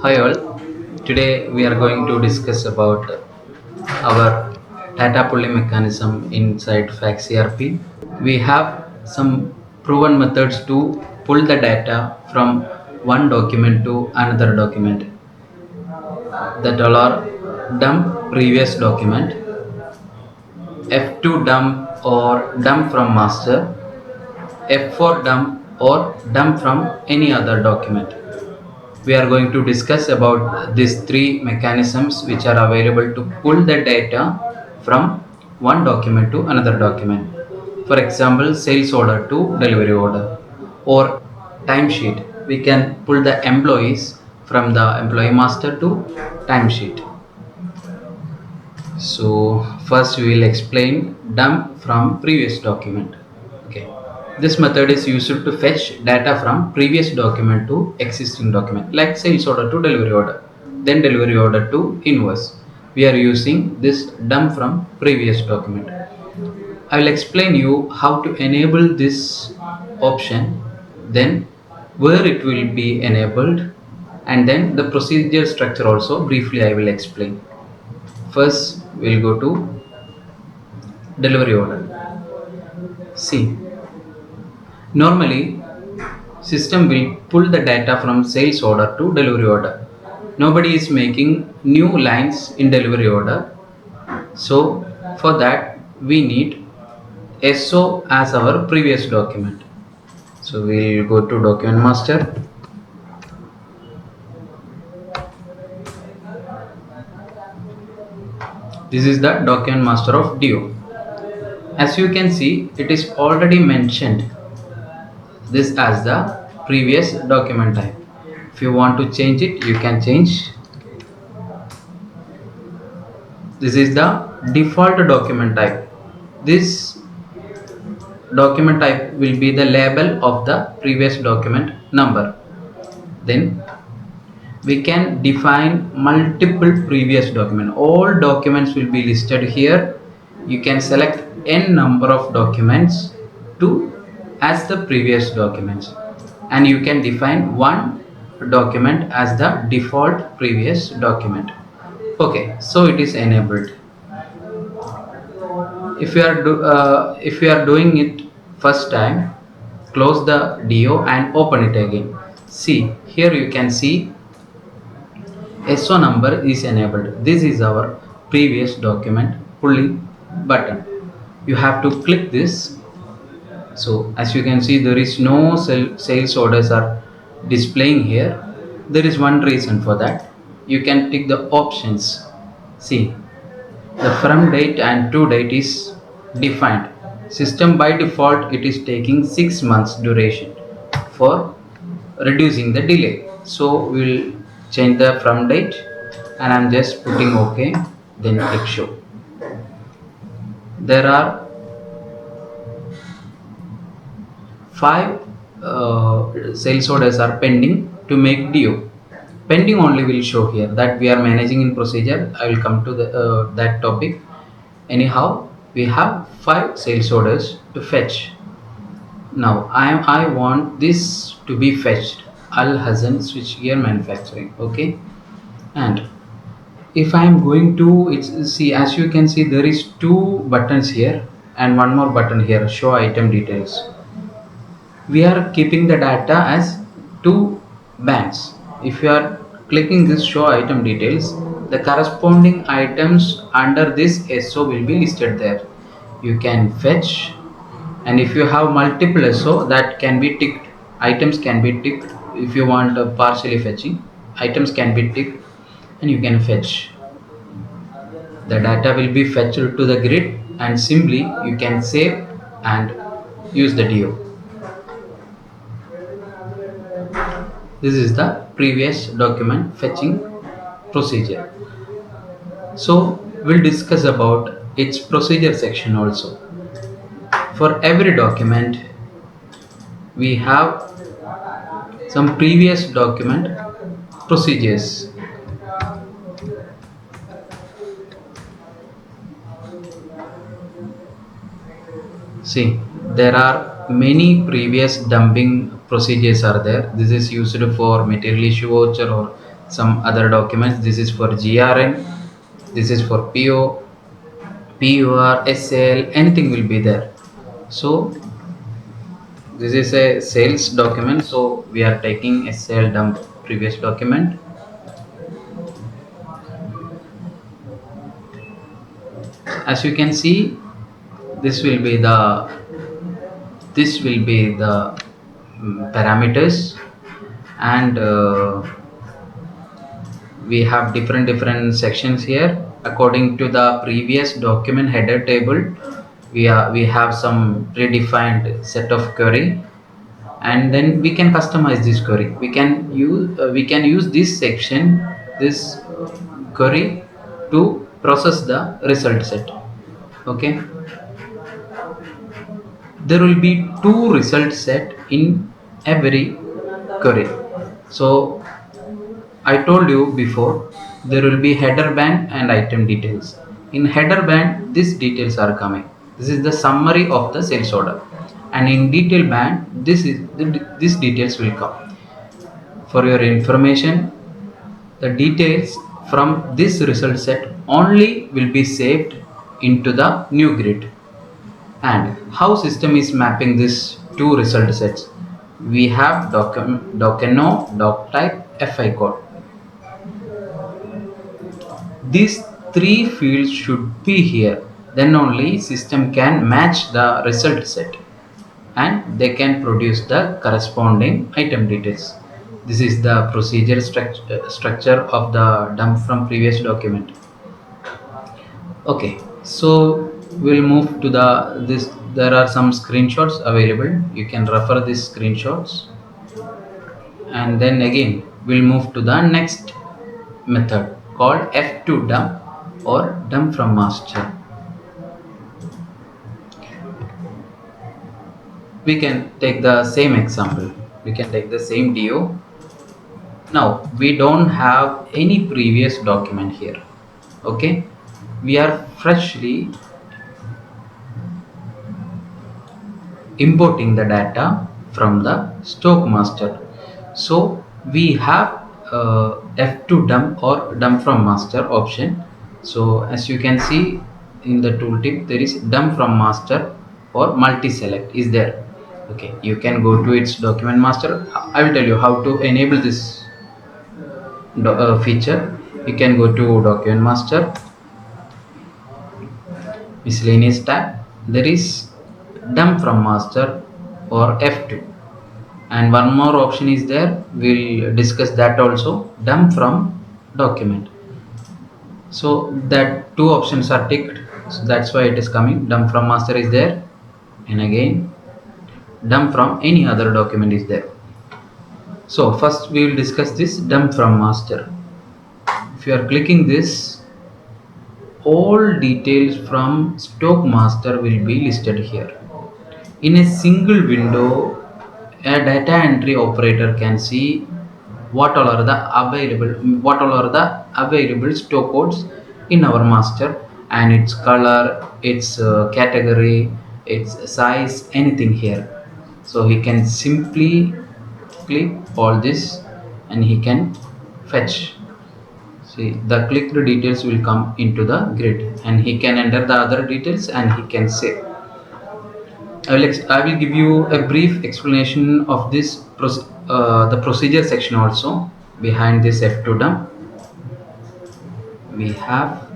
Hi all. Today we are going to discuss about our data pulling mechanism inside FACS-CRP. We have some proven methods to pull the data from one document to another document. That all are dump previous document, F2 dump or dump from master, F4 dump or dump from any other document. We are going to discuss about these three mechanisms which are available to pull the data from one document to another document. For example, sales order to delivery order or timesheet. We can pull the employees from the employee master to timesheet. So first we will explain dump from previous document. Okay. This method is used to fetch data from previous document to existing document, like sales order to delivery order, then delivery order to invoice. We are using this dump from previous document. I will explain you how to enable this option, then where it will be enabled, and then the procedure structure also briefly I will explain. First, we'll go to delivery order. See, normally system will pull the data from sales order to delivery order. Nobody is making new lines in delivery order. So for that we need SO as our previous document. So we'll go to document master. This is the document master of DO. As you can see, it is already mentioned this as the previous document type. If you want to change it, you can change. This is the default document type. This document type will be the label of the previous document number. Then we can define multiple previous document. All documents will be listed here. You can select n number of documents to as the previous documents, and you can define one document as the default previous document. Okay, so it is enabled. If you are doing it first time, close the DO and open it again. See, here you can see SO number is enabled. This is our previous document pulling button. You have to click this. So as you can see, there is no sales orders are displaying here. There is one reason for that. You can tick the options. See, the from date and to date is defined. System by default it is taking 6 months duration for reducing the delay. So we'll change the from date and I'm just putting OK, then click show. There are 5 sales orders are pending to make DO. Pending only will show here that we are managing in procedure. I will come to that topic. Anyhow, we have 5 sales orders to fetch. Now I want this to be fetched. Al Hassan switchgear manufacturing. Okay, and if I am going to see, as you can see, there is 2 buttons here and one more button here, show item details. We are keeping the data as 2 bands. If you are clicking this show item details, the corresponding items under this SO will be listed there. You can fetch, and if you have multiple SO, that can be ticked. Items can be ticked. If you want partially fetching, items can be ticked and you can fetch. The data will be fetched to the grid and simply you can save and use the DO. This is the previous document fetching procedure. So we'll discuss about its procedure section also. For every document we have some previous document procedures. See, there are many previous dumping procedures are there. This is used for material issue voucher or some other documents. This is for GRN, this is for PO, PUR, SL, anything will be there. So this is a sales document, so we are taking SL dump previous document. As you can see, this will be the parameters, and we have different sections here according to the previous document header table. We have some predefined set of query, and then we can customize this query. We can use this section, this query, to process the result set. Okay, there will be two result set in every query. So I told you before, there will be header band and item details. In header band, these details are coming. This is the summary of the sales order, and in detail band, these details will come. For your information, the details from this result set only will be saved into the new grid. And how system is mapping these two result sets? We have docno, doctype, fi code. These three fields should be here. Then only system can match the result set, and they can produce the corresponding item details. This is the procedure structure of the dump from previous document. Okay, so we'll move to this. There are some screenshots available. You can refer these screenshots, and then again we'll move to the next method called F2 dump or dump from master. We can take the same example. We can take the same DO. Now we don't have any previous document here. Okay, we are freshly importing the data from the stock master. So we have F2 dump or dump from master option. So as you can see in the tooltip, there is dump from master or multi-select is there. Okay, you can go to its document master. I will tell you how to enable this feature. You can go to document master, miscellaneous tab. There is dump from master or F2, and one more option is there. We'll discuss that also, dump from document. So that two options are ticked, so that's why it is coming. Dump from master is there, and again dump from any other document is there. So first we will discuss this dump from master. If you are clicking this, all details from stock master will be listed here. In a single window, a data entry operator can see what all are the available stock codes in our master, and its color, its category, its size, anything here. So he can simply click all this and he can fetch. See, the clicked details will come into the grid, and he can enter the other details and he can save. I will give you a brief explanation of this the procedure section also. Behind this F2 dump, we have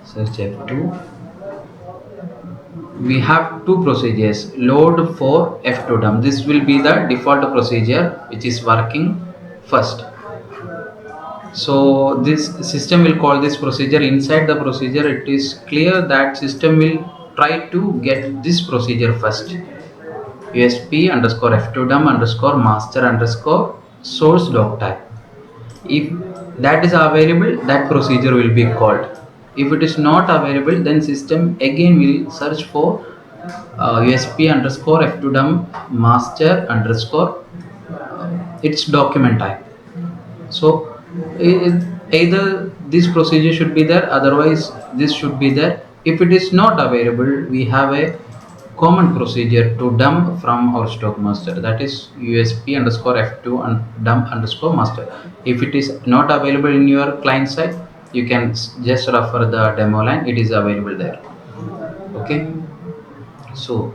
search F2. We have two procedures. Load for F2 dump. This will be the default procedure which is working first. So this system will call this procedure. Inside the procedure, it is clear that system will try to get this procedure first. USP underscore F2 dump underscore master underscore source doc type. If that is available, that procedure will be called. If it is not available, then system again will search for USP underscore F2 dump master underscore its document type. So either this procedure should be there, otherwise this should be there. If it is not available, we have a common procedure to dump from our stock master, that is usp underscore f2 and dump underscore master. If it is not available in your client side, you can just refer the demo line, it is available there. Okay, so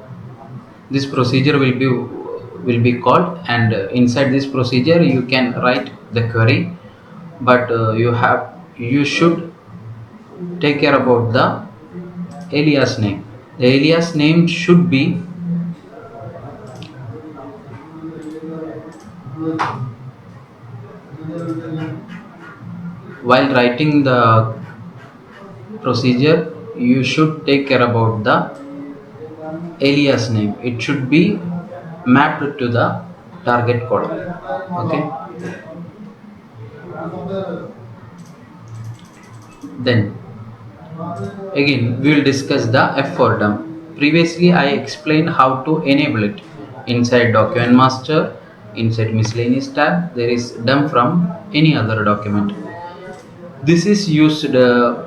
this procedure will be called, and inside this procedure you can write the query, but you should take care about the alias name. The alias name should be while writing the procedure, you should take care about the alias name. It should be mapped to the target column. Okay, then again we will discuss the F4 dump. Previously I explained how to enable it. Inside document master, inside miscellaneous tab, there is dump from any other document. This is used to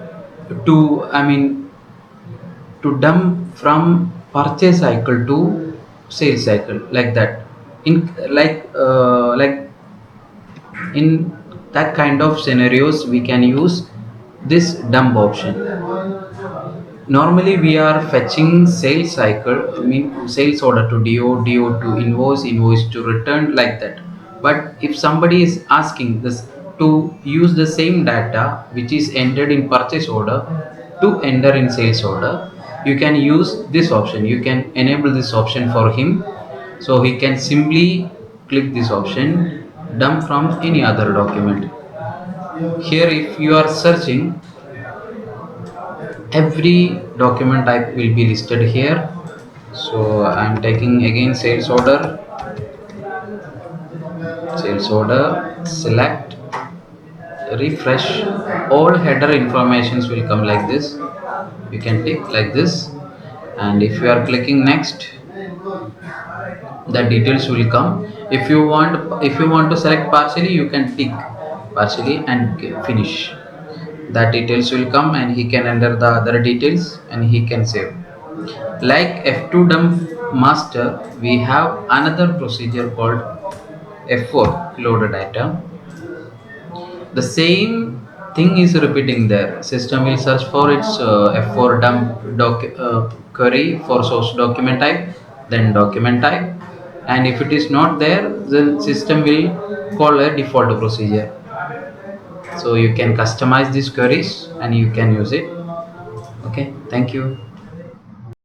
to dump from purchase cycle to sales cycle, like that. In like in that kind of scenarios we can use this dump option. Normally we are fetching sales cycle, sales order to do to invoice to return, like that. But if somebody is asking this to use the same data which is entered in purchase order to enter in sales order, you can use this option, you can enable this option for him. So he can simply click this option, dump from any other document. Here if you are searching, every document type will be listed here. So I'm taking again sales order, select, refresh, all header informations will come like this. You can tick like this, and if you are clicking next, the details will come. If you want to select partially, you can tick partially and finish. That details will come and he can enter the other details and he can save. Like F2 dump master, we have another procedure called F4 loaded item. The same thing is repeating there. System will search for its F4 dump query for source document type, then document type, and if it is not there, the system will call a default procedure. So you can customize these queries and you can use it. Okay, thank you.